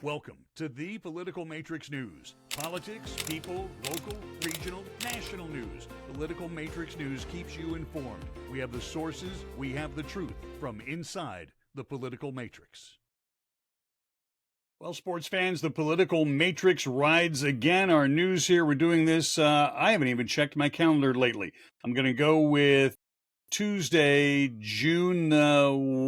Welcome to the Political Matrix News. Politics, people, local, regional, national news. Political Matrix News keeps you informed. We have the sources, we have the truth from inside the political matrix. Well, sports fans, the political matrix rides again. Our news here, we're doing this. I haven't even checked my calendar lately. I'm going to go with Tuesday, June,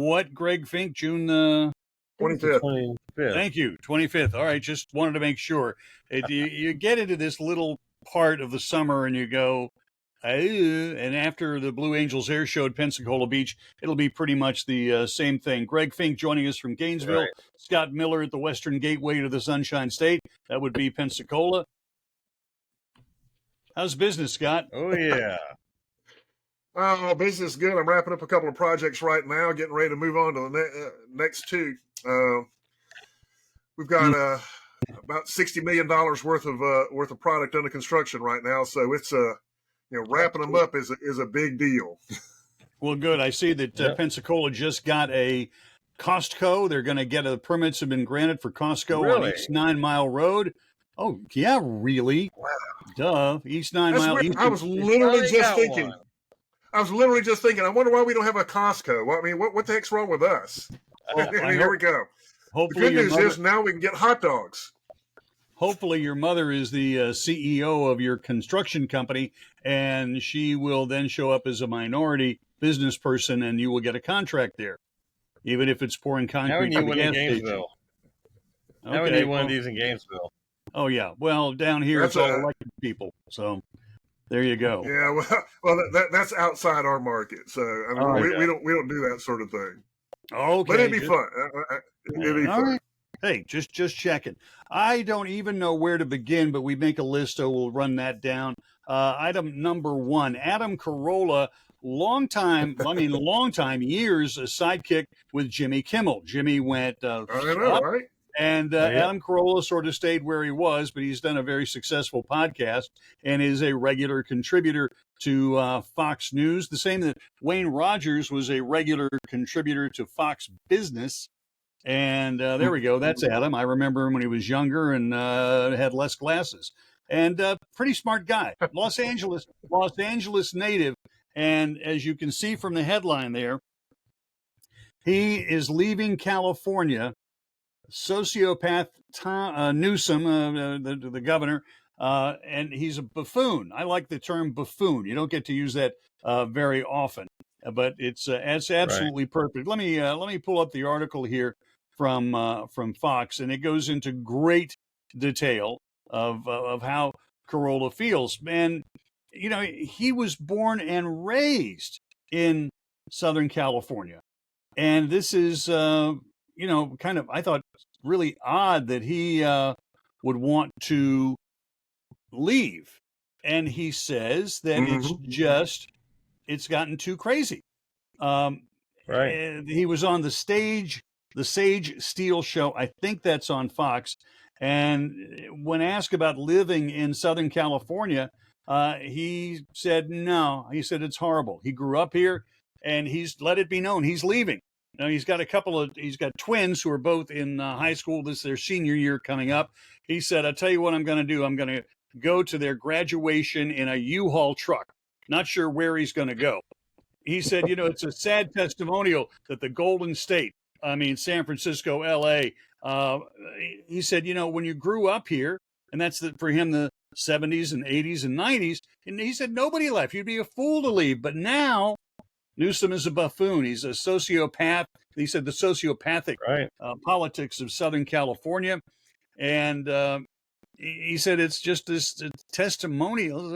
what, Greg Fink? June 25th. Thank you. 25th. All right. Just wanted to make sure. You get into this little part of the summer and you go, and after the Blue Angels air show at Pensacola Beach, it'll be pretty much the same thing. Greg Fink joining us from Gainesville. Right. Scott Miller at the Western Gateway to the Sunshine State. That would be Pensacola. How's business, Scott? Oh, yeah. Business is good. I'm wrapping up a couple of projects right now, getting ready to move on to the next two. We've got about $60 million worth of product under construction right now, so it's wrapping them up is a big deal. Well, good. I see that Pensacola just got a Costco. They're going to get the permits have been granted for Costco on East 9 Mile Road. Oh, yeah, really? Wow. Duh. East 9 Mile. I was literally just thinking. I wonder why we don't have a Costco. Well, I mean, what the heck's wrong with us? Here we go. The good news is now we can get hot dogs. Hopefully your mother is the CEO of your construction company, and she will then show up as a minority business person, and you will get a contract there, even if it's pouring concrete to the gas station. Now we need one of these in Gainesville. Oh, yeah. Well, down here it's all elected people, so there you go. Yeah, well, that's outside our market, so I mean, we don't do that sort of thing. Okay, but it'd be fun. It'd be fun. Right. Hey, just checking. I don't even know where to begin, but we make a list, so we'll run that down. Item number 1, Adam Carolla, long time, years, a sidekick with Jimmy Kimmel. Jimmy went up, right? And Adam Carolla sort of stayed where he was, but he's done a very successful podcast and is a regular contributor to Fox News. The same that Wayne Rogers was a regular contributor to Fox Business. And there we go. That's Adam. I remember him when he was younger and had less glasses. And pretty smart guy. Los Angeles native. And as you can see from the headline there, he is leaving California. Sociopath Newsom, the governor, and he's a buffoon. I like the term buffoon. You don't get to use that very often, but it's absolutely perfect. Let me pull up the article here from Fox, and it goes into great detail of how Carolla feels. And he was born and raised in Southern California, and this is kind of, I thought, really odd that he would want to leave. And he says that it's gotten too crazy. Right. He was on the Sage Steele show. I think that's on Fox. And when asked about living in Southern California, he said no. He said it's horrible. He grew up here, and he's let it be known he's leaving. Now, he's got twins who are both in high school. This is their senior year coming up. He said, I'll tell you what I'm going to do. I'm going to go to their graduation in a U-Haul truck. Not sure where he's going to go. He said, it's a sad testimonial that the Golden State, San Francisco, L.A., he said, when you grew up here, and that's for him the 70s and 80s and 90s, and he said nobody left. You'd be a fool to leave. But now, Newsom is a buffoon. He's a sociopath. He said the sociopathic politics of Southern California. And he said it's just this testimonial.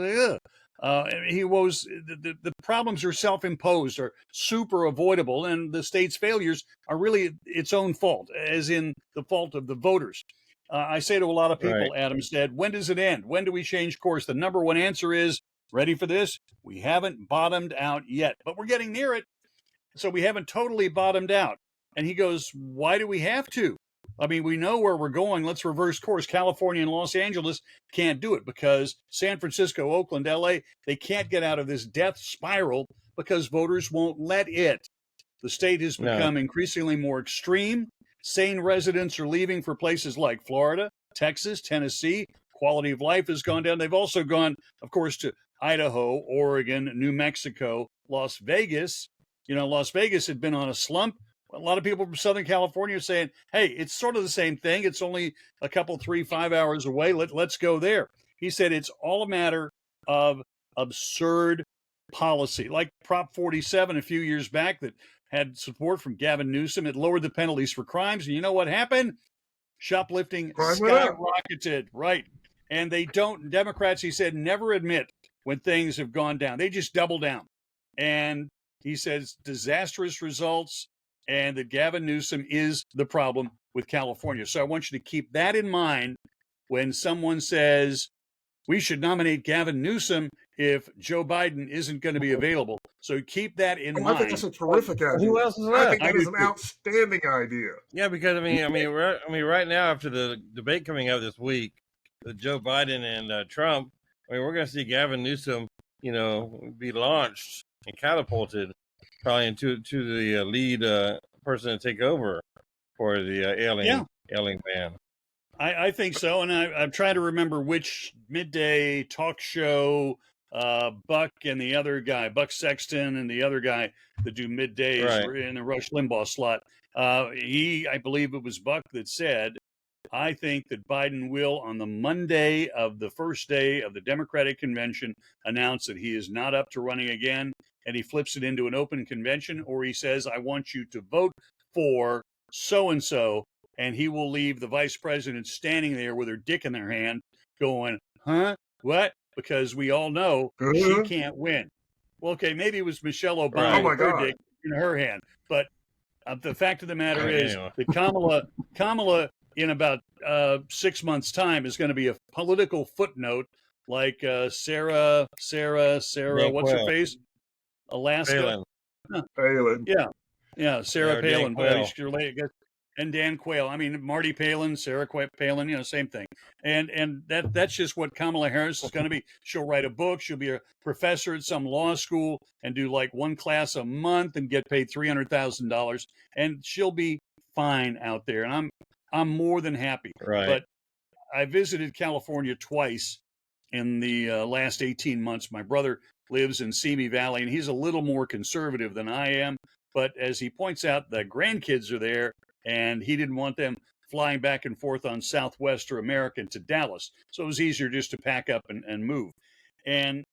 He was the problems are self-imposed or super avoidable, and the state's failures are really its own fault, as in the fault of the voters. I say to a lot of people, Adam said, when does it end? When do we change course? The number one answer is, ready for this? We haven't bottomed out yet, but we're getting near it. So we haven't totally bottomed out. And he goes, why do we have to? We know where we're going. Let's reverse course. California and Los Angeles can't do it because San Francisco, Oakland, LA, they can't get out of this death spiral because voters won't let it. The state has become increasingly more extreme. Sane residents are leaving for places like Florida, Texas, Tennessee. Quality of life has gone down. They've also gone, of course, to Idaho, Oregon, New Mexico, Las Vegas. Las Vegas had been on a slump. A lot of people from Southern California are saying, hey, it's sort of the same thing. It's only a couple, 3-5 hours away. Let's go there. He said it's all a matter of absurd policy, like Prop 47 a few years back that had support from Gavin Newsom. It lowered the penalties for crimes. And you know what happened? Shoplifting skyrocketed, right? And Democrats, he said, never admit when things have gone down. They just double down. And he says disastrous results and that Gavin Newsom is the problem with California. So I want you to keep that in mind when someone says we should nominate Gavin Newsom if Joe Biden isn't going to be available. So keep that in mind. I think that's a terrific idea. Who else is that? I think that is an outstanding idea. Yeah, because right now after the debate coming up this week with Joe Biden and Trump, we're going to see Gavin Newsom, be launched and catapulted probably into the lead person to take over for the alien ban. I think so, and I'm trying to remember which midday talk show Buck and the other guy, Buck Sexton and the other guy that do middays in the Rush Limbaugh slot. I believe it was Buck that said, I think that Biden will, on the Monday of the first day of the Democratic convention, announce that he is not up to running again, and he flips it into an open convention, or he says, I want you to vote for so-and-so, and he will leave the vice president standing there with her dick in their hand going, huh? What? Because we all know she can't win. Well, okay, maybe it was Michelle Obama with her dick in her hand. But the fact of the matter is that Kamala in about 6 months' time is going to be a political footnote like Sarah, what's her face? Alaska. Palin. Yeah, Sarah Palin. And Dan Quayle. I mean, Marty Palin, Sarah Palin, same thing. And that's just what Kamala Harris is going to be. She'll write a book. She'll be a professor at some law school and do like one class a month and get paid $300,000. And she'll be fine out there. And I'm more than happy. Right. But I visited California twice in the last 18 months. My brother lives in Simi Valley, and he's a little more conservative than I am. But as he points out, the grandkids are there, and he didn't want them flying back and forth on Southwest or American to Dallas. So it was easier just to pack up and move. And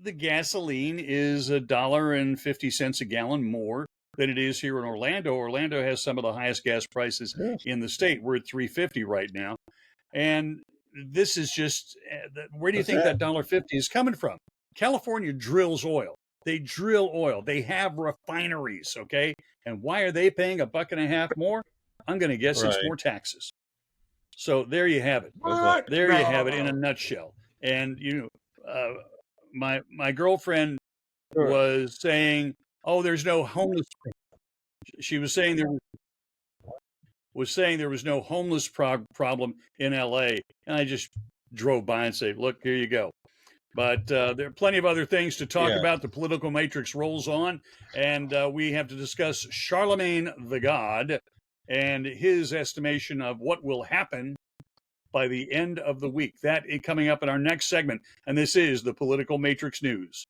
the gasoline is $1.50 a gallon more than it is here in Orlando. Orlando has some of the highest gas prices in the state. We're at $3.50 right now. And this is just, where do you think that $1.50 is coming from? California drills oil. They drill oil. They have refineries, okay? And why are they paying $1.50 more? I'm going to guess it's more taxes. So there you have it. What? There you have it in a nutshell. And my girlfriend was saying, "Oh, there's no homeless." She was saying there was no homeless problem in L.A. And I just drove by and said, "Look, here you go." But there are plenty of other things to talk about. The political matrix rolls on, and we have to discuss Charlemagne the God and his estimation of what will happen by the end of the week. That is coming up in our next segment, and this is the Political Matrix News.